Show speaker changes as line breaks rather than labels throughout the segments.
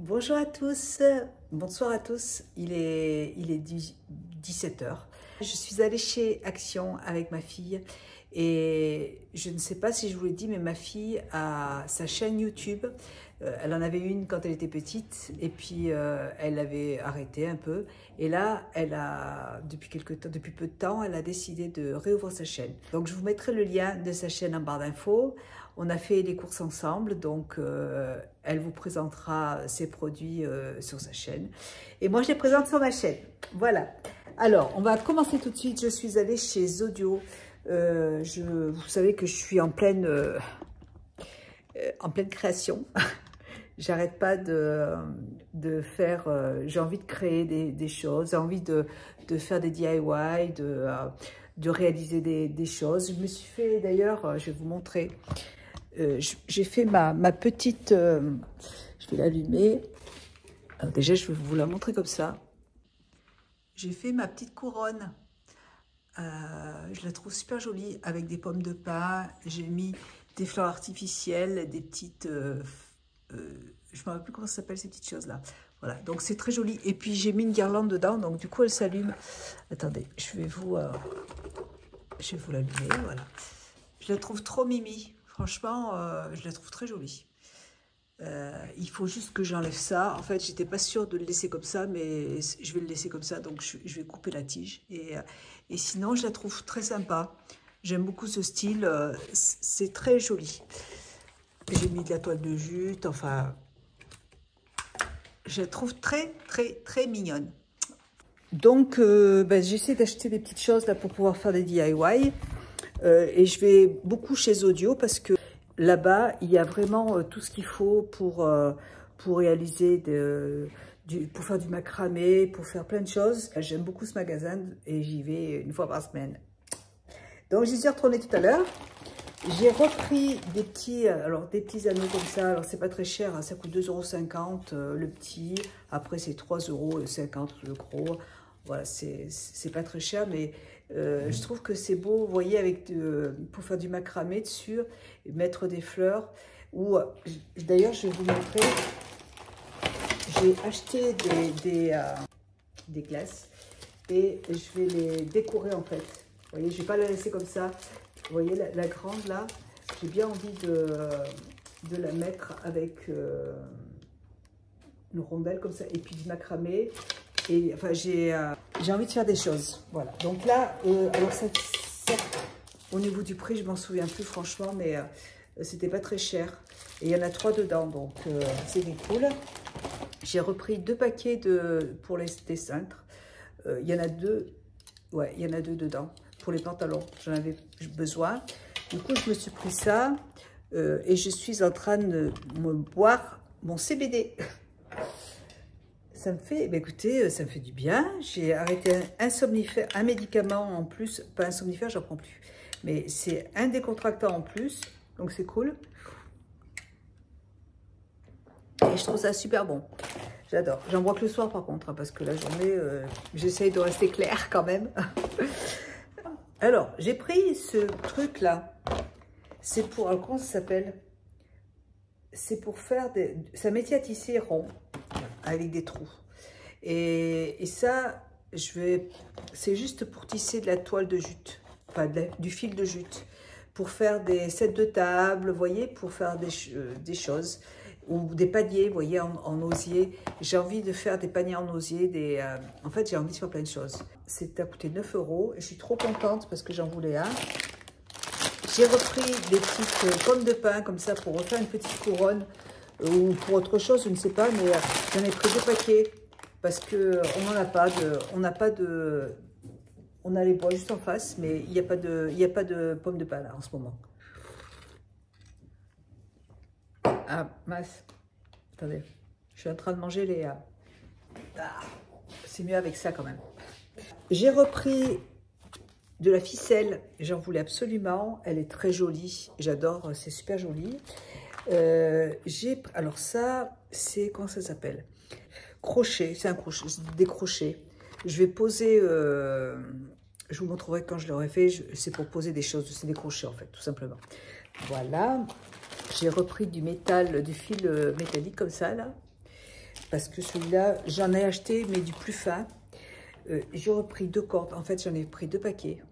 Bonjour à tous, bonsoir à tous, il est 17 h. Je suis allée chez Action avec ma fille et je ne sais pas si je vous l'ai dit, mais ma fille a sa chaîne YouTube. Elle en avait une quand elle était petite et puis elle avait arrêté un peu. Et là, elle a, depuis peu de temps, elle a décidé de réouvrir sa chaîne. Donc je vous mettrai le lien de sa chaîne en barre d'infos. On a fait les courses ensemble, donc elle vous présentera ses produits sur sa chaîne. Et moi, je les présente sur ma chaîne. Voilà. Alors, on va commencer tout de suite. Je suis allée chez Zodio. Vous savez que je suis en pleine création. J'arrête pas de faire, j'ai envie de créer des choses, j'ai envie de faire des DIY, de réaliser des choses. Je me suis fait, d'ailleurs, je vais vous montrer, j'ai fait ma petite, je vais l'allumer. Déjà, je vais vous la montrer comme ça. J'ai fait ma petite couronne. Je la trouve super jolie avec des pommes de pin. J'ai mis des fleurs artificielles, des petites... je ne me rappelle plus comment ça s'appelle ces petites choses-là. Voilà, donc c'est très joli. Et puis j'ai mis une guirlande dedans, donc du coup elle s'allume. Attendez, je vais vous l'allumer, voilà. Je la trouve trop mimi. Franchement, je la trouve très jolie. Il faut juste que j'enlève ça. En fait, j'étais pas sûre de le laisser comme ça, mais je vais le laisser comme ça, donc je vais couper la tige. Et sinon, je la trouve très sympa. J'aime beaucoup ce style. C'est très joli. J'ai mis de la toile de jute. Enfin, je la trouve très, très, très mignonne. Donc, j'essaie d'acheter des petites choses là pour pouvoir faire des DIY. Et je vais beaucoup chez Zodio parce que là-bas, il y a vraiment tout ce qu'il faut pour réaliser, pour faire du macramé, pour faire plein de choses. J'aime beaucoup ce magasin et j'y vais une fois par semaine. Donc, j'y suis retournée tout à l'heure. J'ai repris des petits anneaux comme ça. Alors, c'est pas très cher, hein, ça coûte 2,50 € le petit. Après, c'est 3,50 € le gros. Voilà, c'est pas très cher, mais je trouve que c'est beau, vous voyez, pour faire du macramé dessus, et mettre des fleurs. Ou d'ailleurs, je vais vous montrer, j'ai acheté des glaces et je vais les décorer en fait. Vous voyez, je vais pas la laisser comme ça. Vous voyez, la grande là, j'ai bien envie de la mettre avec une rondelle comme ça et puis du macramé. Et enfin, j'ai envie de faire des choses. Voilà. Donc là, alors ça, au niveau du prix, je m'en souviens plus franchement, mais c'était pas très cher. Et il y en a 3 dedans, donc c'était cool. J'ai repris 2 paquets pour des cintres. Il y en a 2, ouais, il y en a 2 dedans pour les pantalons. J'en avais besoin. Du coup, je me suis pris ça et je suis en train de me boire mon CBD. Ça me fait, écoutez, ça me fait du bien. J'ai arrêté un somnifère, un médicament en plus, pas un somnifère, j'en prends plus. Mais c'est un décontractant en plus, donc c'est cool. Et je trouve ça super bon. J'adore. J'en bois que le soir par contre, hein, parce que la journée, j'essaye de rester claire quand même. Alors, j'ai pris ce truc-là. C'est pour, alors comment ça s'appelle? C'est pour faire c'est un métier à tisser rond, avec des trous. Et ça, c'est juste pour tisser de la toile de jute, enfin du fil de jute, pour faire des sets de table, vous voyez, pour faire des choses, ou des paniers, vous voyez, en osier. J'ai envie de faire des paniers en osier, en fait, j'ai envie de faire plein de choses. C'est à coûter 9 € et je suis trop contente parce que j'en voulais un. J'ai repris des petites pommes de pin comme ça pour refaire une petite couronne ou pour autre chose, je ne sais pas, mais j'en ai pris 2 paquets parce que on a les bois juste en face, mais il n'y a pas de pommes de pin là en ce moment. Ah mince, attendez, je suis en train de manger les. C'est mieux avec ça quand même. J'ai repris de la ficelle, j'en voulais absolument, elle est très jolie, j'adore, c'est super joli. Alors ça, c'est, comment ça s'appelle? Crochet, c'est un crochet, des crochets. Je vais poser, je vous montrerai quand je l'aurai fait, c'est pour poser des choses, c'est des crochets en fait, tout simplement. Voilà, j'ai repris du métal, du fil métallique comme ça là. parce que celui-là, j'en ai acheté, mais du plus fin. J'ai repris 2 cordes. En fait, j'en ai pris 2 paquets.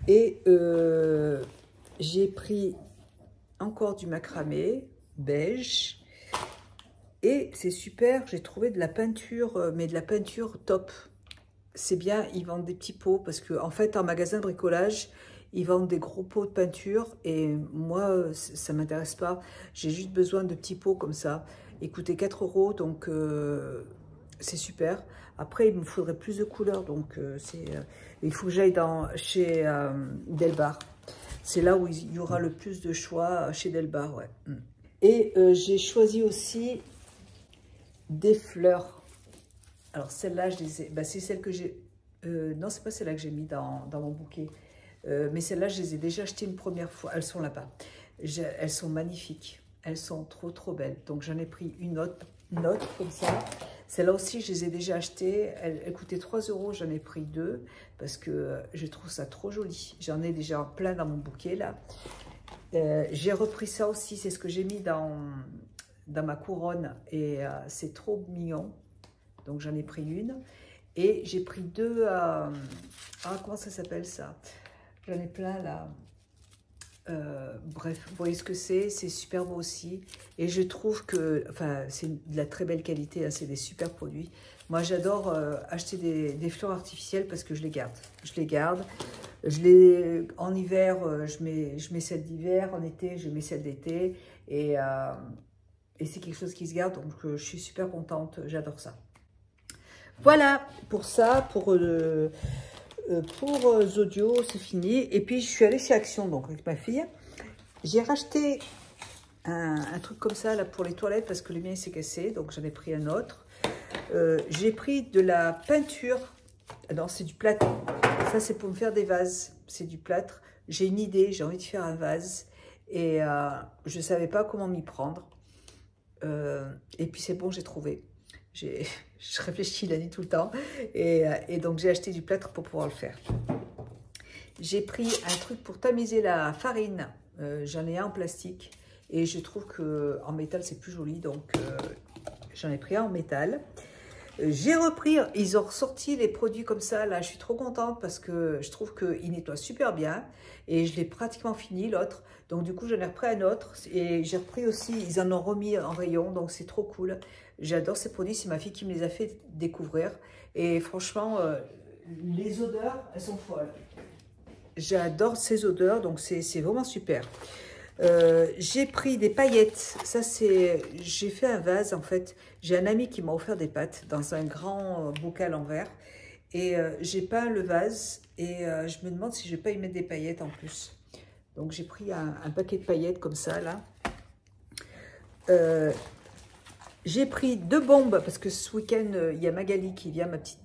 Et j'ai pris encore du macramé beige. Et c'est super, j'ai trouvé de la peinture, mais de la peinture top. C'est bien, ils vendent des petits pots, parce qu'en fait, en magasin de bricolage, ils vendent des gros pots de peinture. Et moi, ça ne m'intéresse pas. J'ai juste besoin de petits pots comme ça. Ils coûtaient 4 €, donc c'est super. Après, il me faudrait plus de couleurs, donc il faut que j'aille chez Delbar. C'est là où il y aura le plus de choix, chez Delbar, ouais. Et j'ai choisi aussi des fleurs. Alors celle-là, je les ai... Bah, c'est celle que j'ai... non, c'est pas celle-là que j'ai mis dans mon bouquet. Mais celle-là, je les ai déjà achetées une première fois. Elles sont là-bas. Elles sont magnifiques. Elles sont trop, trop belles. Donc j'en ai pris une autre comme ça. Celle-là aussi, je les ai déjà achetées. Elle coûtait 3 €. J'en ai pris 2 parce que je trouve ça trop joli. J'en ai déjà plein dans mon bouquet, là. J'ai repris ça aussi. C'est ce que j'ai mis dans ma couronne. Et c'est trop mignon. Donc, j'en ai pris une. Et j'ai pris 2... comment ça s'appelle, ça? J'en ai plein, là. Bref, vous voyez ce que c'est super beau aussi. Et je trouve que, enfin, c'est de la très belle qualité, hein, c'est des super produits. Moi, j'adore acheter des fleurs artificielles parce que je les garde. Je les garde. En hiver, je mets celles d'hiver. En été, je mets celles d'été. Et c'est quelque chose qui se garde. Donc, je suis super contente. J'adore ça. Voilà pour ça, pour Zodio, c'est fini. Et puis, je suis allée chez Action, donc avec ma fille. J'ai racheté un truc comme ça là pour les toilettes parce que le mien s'est cassé, donc j'en ai pris un autre. J'ai pris de la peinture. Non, c'est du plâtre. Ça, c'est pour me faire des vases. C'est du plâtre. J'ai une idée, j'ai envie de faire un vase. Et je ne savais pas comment m'y prendre. Et puis, c'est bon, j'ai trouvé. Je réfléchis la nuit tout le temps. Et donc, j'ai acheté du plâtre pour pouvoir le faire. J'ai pris un truc pour tamiser la farine. J'en ai un en plastique. Et je trouve qu'en métal, c'est plus joli. Donc, j'en ai pris un en métal. J'ai repris, ils ont ressorti les produits comme ça. Là, je suis trop contente parce que je trouve qu'ils nettoient super bien. Et je l'ai pratiquement fini, l'autre. Donc, du coup, j'en ai repris un autre. Et j'ai repris aussi, ils en ont remis en rayon. Donc, c'est trop cool. J'adore ces produits. C'est ma fille qui me les a fait découvrir. Et franchement, les odeurs, elles sont folles. J'adore ces odeurs. Donc, c'est vraiment super. J'ai pris des paillettes. Ça, c'est... J'ai fait un vase, en fait. J'ai un ami qui m'a offert des pâtes dans un grand bocal en verre. Et j'ai peint le vase. Et je me demande si je vais pas y mettre des paillettes en plus. Donc, j'ai pris un paquet de paillettes comme ça, là. J'ai pris 2 bombes parce que ce week-end, il y a Magali qui vient, ma petite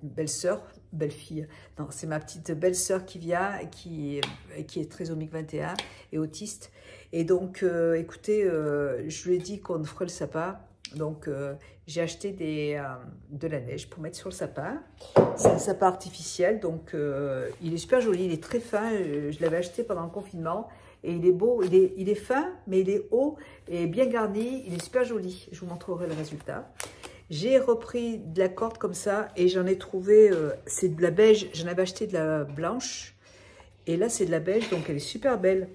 belle-sœur, belle-fille. Non, c'est ma petite belle-sœur qui vient, qui est trisomique 21 et autiste. Et donc, écoutez, je lui ai dit qu'on ferait le sapin. Donc, j'ai acheté de la neige pour mettre sur le sapin. C'est un sapin artificiel, donc il est super joli, il est très fin. Je l'avais acheté pendant le confinement. Et il est beau, il est fin, mais il est haut et bien garni. Il est super joli. Je vous montrerai le résultat. J'ai repris de la corde comme ça et j'en ai trouvé, c'est de la beige. J'en avais acheté de la blanche. Et là, c'est de la beige, donc elle est super belle.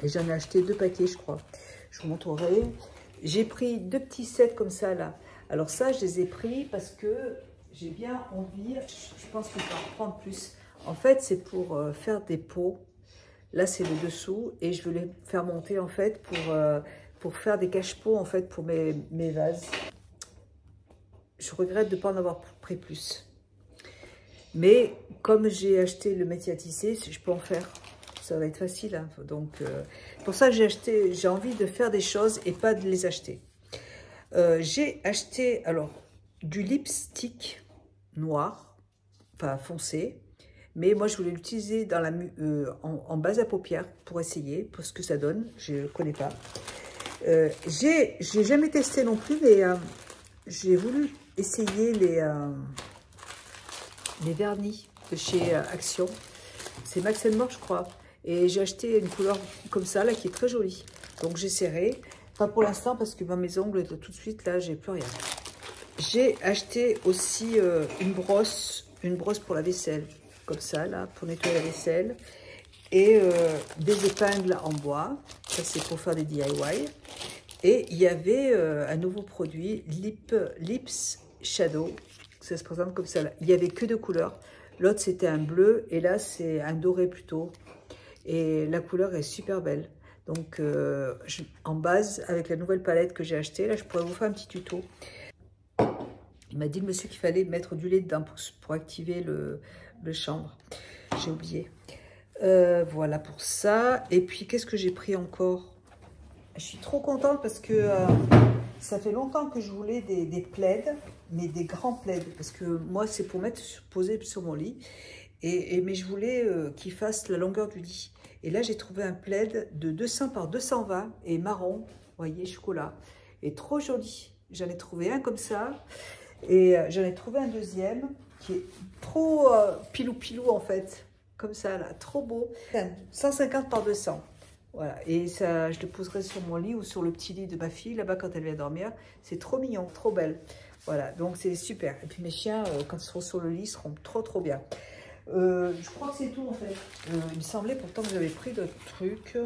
Et j'en ai acheté 2 paquets, je crois. Je vous montrerai. J'ai pris 2 petits sets comme ça, là. Alors ça, je les ai pris parce que j'ai bien envie. Je pense que je vais en prendre plus. En fait, c'est pour faire des pots. Là, c'est le dessous et je veux les faire monter en fait pour faire des cache-pots en fait pour mes vases. Je regrette de ne pas en avoir pris plus. Mais comme j'ai acheté le métier à tisser, je peux en faire. Ça va être facile. Hein. Donc, pour ça, j'ai envie de faire des choses et pas de les acheter. J'ai acheté alors du lipstick noir, enfin foncé. Mais moi, je voulais l'utiliser en base à paupières pour essayer, pour ce que ça donne. Je ne connais pas. J'ai jamais testé non plus, mais j'ai voulu essayer les vernis de chez Action. C'est Max & More, je crois. Et j'ai acheté une couleur comme ça, là, qui est très jolie. Donc, j'essaierai. Pas pour l'instant parce que mes ongles, tout de suite, là, j'ai plus rien. J'ai acheté aussi une brosse pour la vaisselle, comme ça, là, pour nettoyer la vaisselle. Et des épingles en bois, ça c'est pour faire des DIY. Et il y avait un nouveau produit, Lips Shadow, ça se présente comme ça. Là. Il n'y avait que 2 couleurs, l'autre c'était un bleu et là c'est un doré plutôt. Et la couleur est super belle. Donc en base, avec la nouvelle palette que j'ai achetée, là je pourrais vous faire un petit tuto. Il m'a dit le monsieur qu'il fallait mettre du lait dedans pour activer le chanvre. J'ai oublié. Voilà pour ça. Et puis, qu'est-ce que j'ai pris encore? Je suis trop contente parce que ça fait longtemps que je voulais des plaids, mais des grands plaids. Parce que moi, c'est pour mettre poser sur mon lit. Mais je voulais qu'il fasse la longueur du lit. Et là, j'ai trouvé un plaid de 200 par 220 et marron, vous voyez, chocolat. Et trop joli. J'en ai trouvé un comme ça. Et j'en ai trouvé un deuxième qui est trop pilou-pilou en fait. Comme ça, là, trop beau. 150 par 200. Voilà. Et ça, je le poserai sur mon lit ou sur le petit lit de ma fille, là-bas, quand elle vient dormir. C'est trop mignon, trop belle. Voilà, donc c'est super. Et puis mes chiens, quand ils seront sur le lit, seront trop bien. Je crois que c'est tout, en fait. Il me semblait pourtant que j'avais pris d'autres trucs.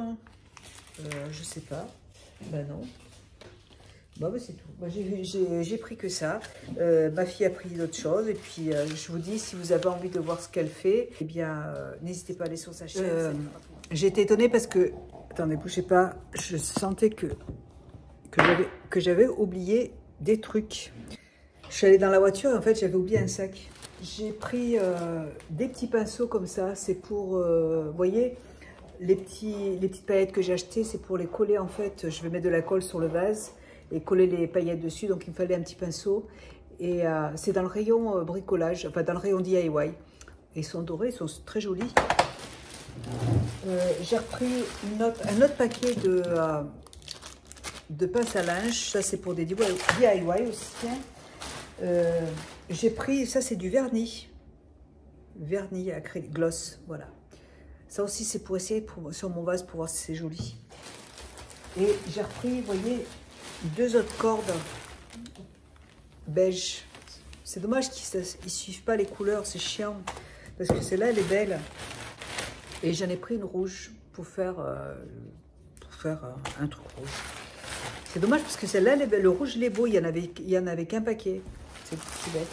Je sais pas. Ben non. Bon, bah, c'est tout. Moi, j'ai pris que ça. Ma fille a pris d'autres choses. Et puis, je vous dis, si vous avez envie de voir ce qu'elle fait, eh bien, n'hésitez pas à aller sur sa chaîne. J'ai été étonnée parce que... Attendez, bougez pas. Je sentais que j'avais oublié des trucs. Je suis allée dans la voiture et en fait, j'avais oublié un sac. J'ai pris des petits pinceaux comme ça. C'est pour, vous voyez, les petites paillettes que j'ai achetées, c'est pour les coller en fait. Je vais mettre de la colle sur le vase et coller les paillettes dessus. Donc, il me fallait un petit pinceau. Et c'est dans le rayon bricolage, enfin dans le rayon DIY. Ils sont dorés, ils sont très jolis. J'ai repris un autre paquet de pinces à linge. Ça, c'est pour des DIY aussi. J'ai pris, ça c'est du vernis. Vernis acrylique gloss, voilà. Ça aussi, c'est pour essayer sur mon vase pour voir si c'est joli. Et j'ai repris, vous voyez, 2 autres cordes beige. C'est dommage qu'ils ne suivent pas les couleurs, c'est chiant. Parce que celle-là, elle est belle. Et j'en ai pris une rouge pour faire un truc rouge. C'est dommage parce que celle-là, le rouge, il est beau. Il y en avait qu'un paquet. C'est bête.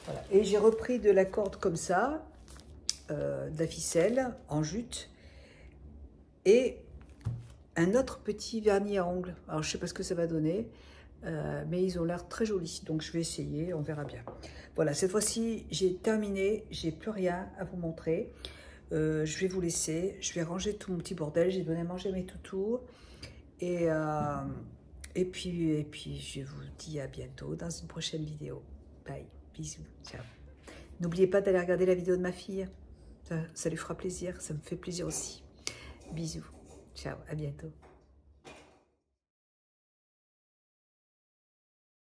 Voilà. Et j'ai repris de la corde comme ça, de la ficelle en jute. Et un autre petit vernis à ongles. Alors, je ne sais pas ce que ça va donner, mais ils ont l'air très jolis. Donc, je vais essayer, on verra bien. Voilà, cette fois-ci, j'ai terminé. J'ai plus rien à vous montrer. Je vais vous laisser. Je vais ranger tout mon petit bordel. J'ai donné à manger à mes toutous. Et puis, je vous dis à bientôt dans une prochaine vidéo. Bye. Bisous. Ciao. N'oubliez pas d'aller regarder la vidéo de ma fille. Ça lui fera plaisir. Ça me fait plaisir aussi. Bisous. Ciao. À bientôt.